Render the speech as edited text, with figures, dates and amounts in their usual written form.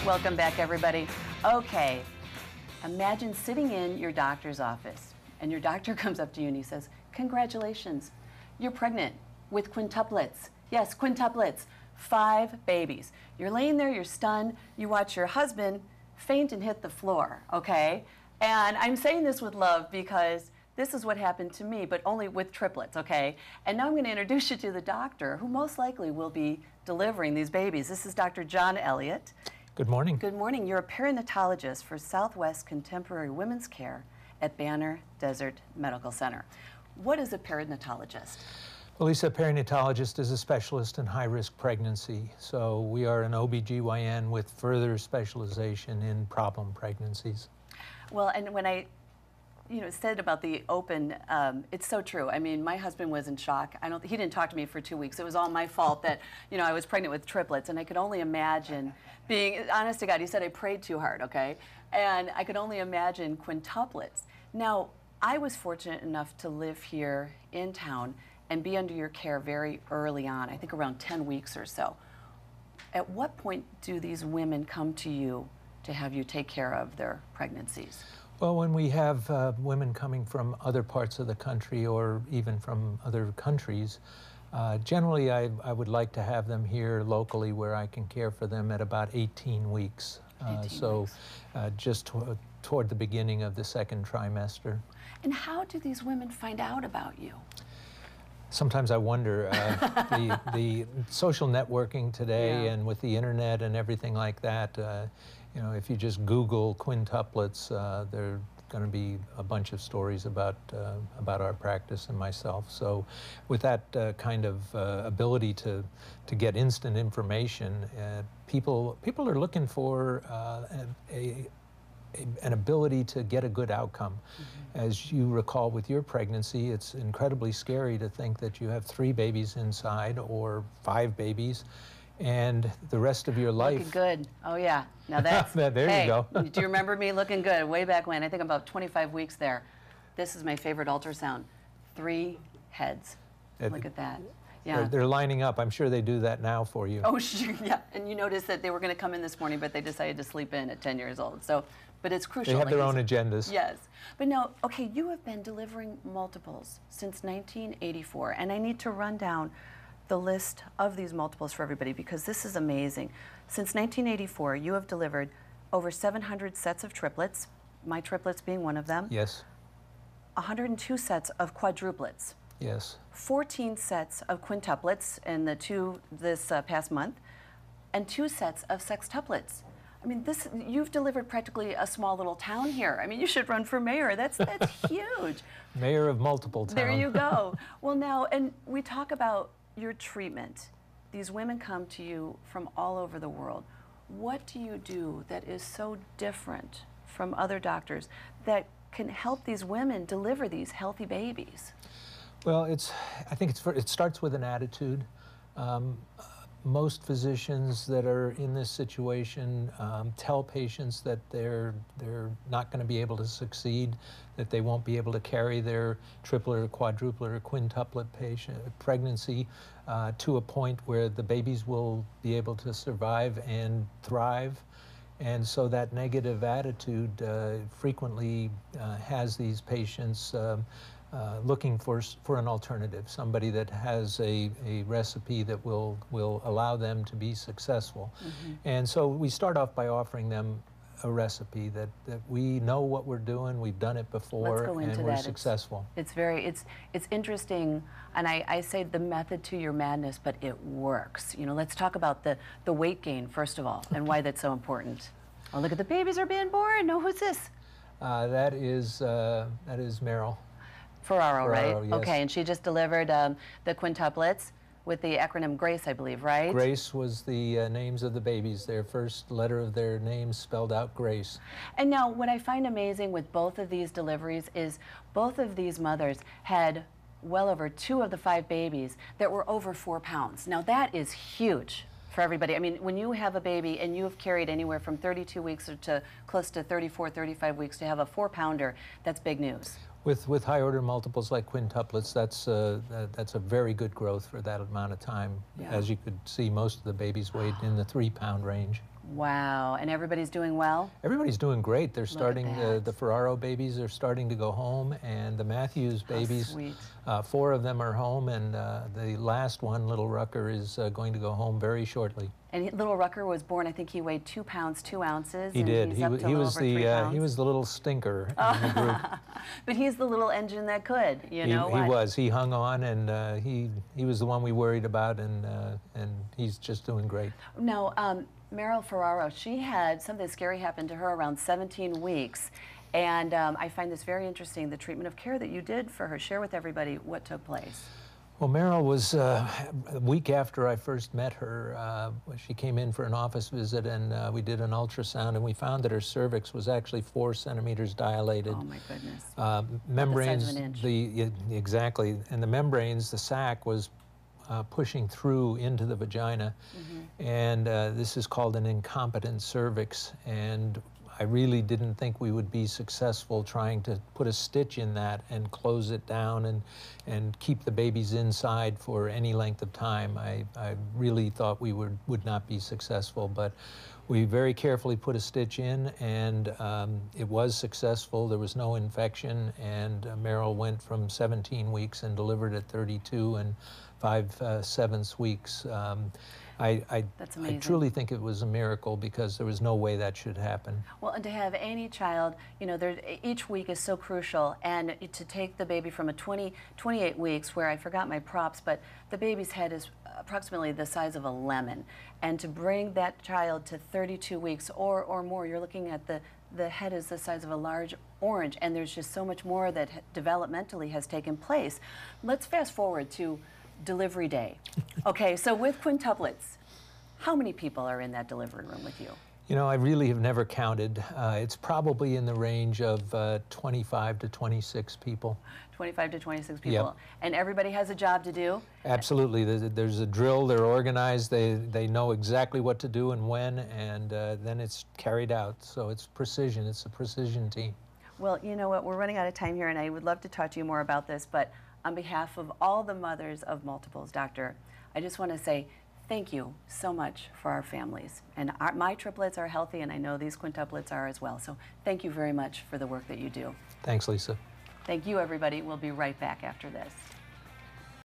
Welcome back, everybody. Okay, imagine sitting in your doctor's office and your doctor comes up to you and he says, congratulations, you're pregnant with quintuplets. Yes, quintuplets, 5 babies. You're laying there, you're stunned, you watch your husband faint and hit the floor, okay? And I'm saying this with love because this is what happened to me, but only with triplets, okay? And now I'm going to introduce you to the doctor who most likely will be delivering these babies. This is Dr. John Elliott. Good morning. Good morning. You're a perinatologist for Southwest Contemporary Women's Care at Banner Desert Medical Center. What is a perinatologist? Well, Lisa, a perinatologist is a specialist in high-risk pregnancy. So we are an OB/GYN with further specialization in problem pregnancies. Well, and when I said about the open, it's so true. I mean, my husband was in shock. He didn't talk to me for 2 weeks. It was all my fault that, I was pregnant with triplets, and I could only imagine being, honest to God, he said I prayed too hard, okay? And I could only imagine quintuplets. Now, I was fortunate enough to live here in town and be under your care very early on, I think around 10 weeks or so. At what point do these women come to you to have you take care of their pregnancies? Well, when we have women coming from other parts of the country or even from other countries, generally I would like to have them here locally where I can care for them at about 18 weeks. 18 weeks. Just toward the beginning of the second trimester. And how do these women find out about you? Sometimes I wonder, the social networking today and with the internet and everything like that, if you just Google quintuplets, there are going to be a bunch of stories about our practice and myself. So with that kind of ability to get instant information, people are looking for an ability to get a good outcome. Mm-hmm. As you recall with your pregnancy, it's incredibly scary to think that you have 3 babies inside or 5 babies, and the rest of your life. Looking good. Oh yeah. Now that's there hey, you go. Do you remember me looking good way back when? I think about 25 weeks there. This is my favorite ultrasound. 3 heads. Look at that. Yeah. They're lining up. I'm sure they do that now for you. Oh, sure, yeah. And you noticed that they were going to come in this morning, but they decided to sleep in at 10 years old. So, but it's crucial. They have their own agendas. Yes. But now, okay, you have been delivering multiples since 1984, and I need to run down the list of these multiples for everybody because this is amazing. Since 1984, you have delivered over 700 sets of triplets, my triplets being one of them. Yes. 102 sets of quadruplets. Yes. 14 sets of quintuplets in the 2 this past month, and 2 sets of sextuplets. I mean, you've delivered practically a small little town here. I mean, you should run for mayor. That's huge. Mayor of multiple towns. There you go. Well, now, and we talk about your treatment. These women come to you from all over the world. What do you do that is so different from other doctors that can help these women deliver these healthy babies? Well, I think it starts with an attitude. Most physicians that are in this situation tell patients that they're not going to be able to succeed, that they won't be able to carry their triplet or quadruplet or quintuplet pregnancy to a point where the babies will be able to survive and thrive. And so that negative attitude frequently has these patients looking for an alternative, somebody that has a recipe that will allow them to be successful. Mm-hmm. And so we start off by offering them a recipe that we know what we're doing, we've done it before, and we're successful. It's interesting, and I say the method to your madness, but it works. Let's talk about the weight gain first of all, and why that's so important. Oh, look at the babies are being born. No, who's this? That is Meryl. Ferraro, right? Yes. Okay, and she just delivered the quintuplets with the acronym GRACE, I believe, right? GRACE was the names of the babies. Their first letter of their names spelled out GRACE. And now, what I find amazing with both of these deliveries is both of these mothers had well over 2 of the 5 babies that were over 4 pounds. Now, that is huge for everybody. I mean, when you have a baby and you have carried anywhere from 32 weeks to close to 34, 35 weeks to have a 4-pounder, that's big news. With high order multiples like quintuplets, that's a very good growth for that amount of time. Yeah. As you could see, most of the babies weighed in the 3-pound range. Wow, and everybody's doing well? Everybody's doing great. They're starting, that. the Ferraro babies are starting to go home, and the Matthews babies, sweet. 4 of them are home, and the last one, little Rucker, is going to go home very shortly. And little Rucker was born, I think he weighed 2 pounds, 2 ounces. He and did. He's He, up wa- to a he little was over 3 pounds. he was the little stinker in the group. But he's the little engine that could, you know what? He was. He hung on, and he was the one we worried about, and he's just doing great. Now, Meryl Ferraro, she had something scary happen to her around 17 weeks. And I find this very interesting, the treatment of care that you did for her. Share with everybody what took place. Well, Meryl was a week after I first met her. She came in for an office visit, and we did an ultrasound, and we found that her cervix was actually 4 centimeters dilated. Oh my goodness! Membranes, the size of an inch. Exactly, and the membranes, the sac was pushing through into the vagina, and this is called an incompetent cervix. And I really didn't think we would be successful trying to put a stitch in that and close it down and keep the babies inside for any length of time. I really thought we would not be successful, but we very carefully put a stitch in, and it was successful. There was no infection, and Meryl went from 17 weeks and delivered at 32 and 5/7 weeks. That's amazing. I truly think it was a miracle, because there was no way that should happen. Well, and to have any child, you know, each week is so crucial, and to take the baby from 28 weeks, where I forgot my props, but the baby's head is approximately the size of a lemon, and to bring that child to 32 weeks or more, you're looking at the head is the size of a large orange, and there's just so much more that developmentally has taken place. Let's fast forward to delivery day. Okay, so with quintuplets, how many people are in that delivery room with you? You know, I really have never counted. It's probably in the range of 25 to 26 people. 25 to 26 people. Yep. And everybody has a job to do? Absolutely. There's a drill, they're organized, they know exactly what to do and when, and then it's carried out. So it's precision, it's a precision team. Well, you know what, we're running out of time here, and I would love to talk to you more about this, but on behalf of all the mothers of multiples, Doctor, I just want to say thank you so much for our families. And my triplets are healthy, and I know these quintuplets are as well. So thank you very much for the work that you do. Thanks, Lisa. Thank you, everybody. We'll be right back after this.